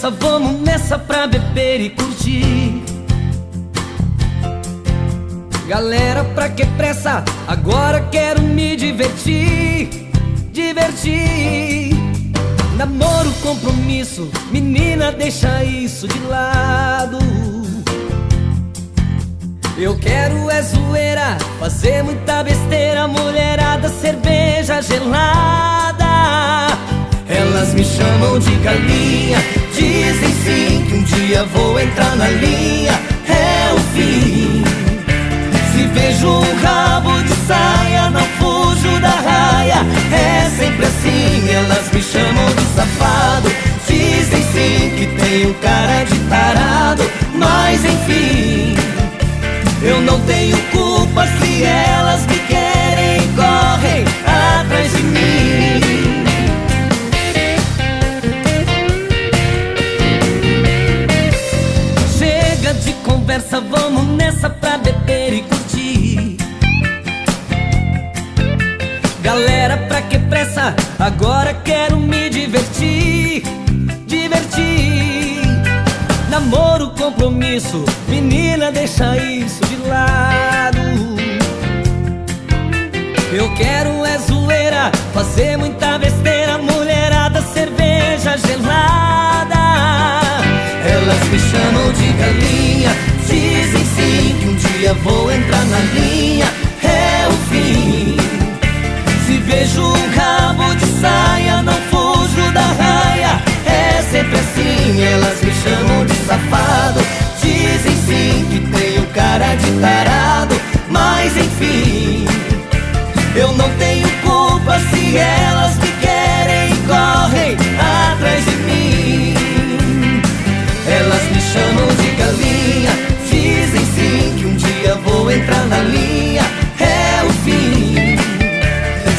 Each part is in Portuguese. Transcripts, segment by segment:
conversa, vamos nessa pra beber e curtir. Galera, pra que pressa? Agora quero me divertir. Divertir. Namoro, compromisso, menina, deixa isso de lado. Eu quero é zoeira, fazer muita besteira, mulherada, cerveja gelada. Elas me chamam de galinha, dizem sim que um dia vou entrar na linha. É o fim. Se vejo um rabo de saia, não fujo da raia. É sempre assim, elas me chamam de safado. Dizem sim que tenho cara de tarado, mas enfim, eu não tenho culpa se elas me querem e correm atrás de mim. Chega de conversa, vamos nessa pra beber e curtir. Galera, pra que pressa? Agora quero me divertir. Divertir. Namoro, compromisso, menina, deixa isso de lado. Eu quero é zoeira, fazer muita besteira, mulherada, cerveja gelada. Elas me chamam de galinha, dizem sim que um dia vou entrar na linha. É o fim. Se vejo um rabo de saia, não fujo da raia. É sempre assim, elas me chamam de safado. Dizem sim que tenho cara de tarado, mas enfim, eu não tenho culpa se elas me querem e correm atrás de mim. Elas me chamam de galinha, dizem sim que um dia vou entrar na linha. É o fim.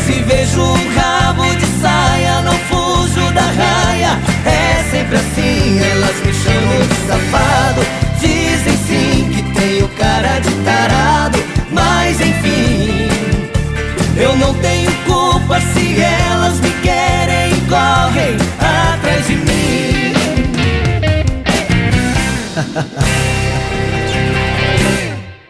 Se vejo um rabo de saia, não fujo da raia. É sempre assim, elas me chamam de safado. Dizem sim que tenho cara de tarado, mas enfim, eu não tenho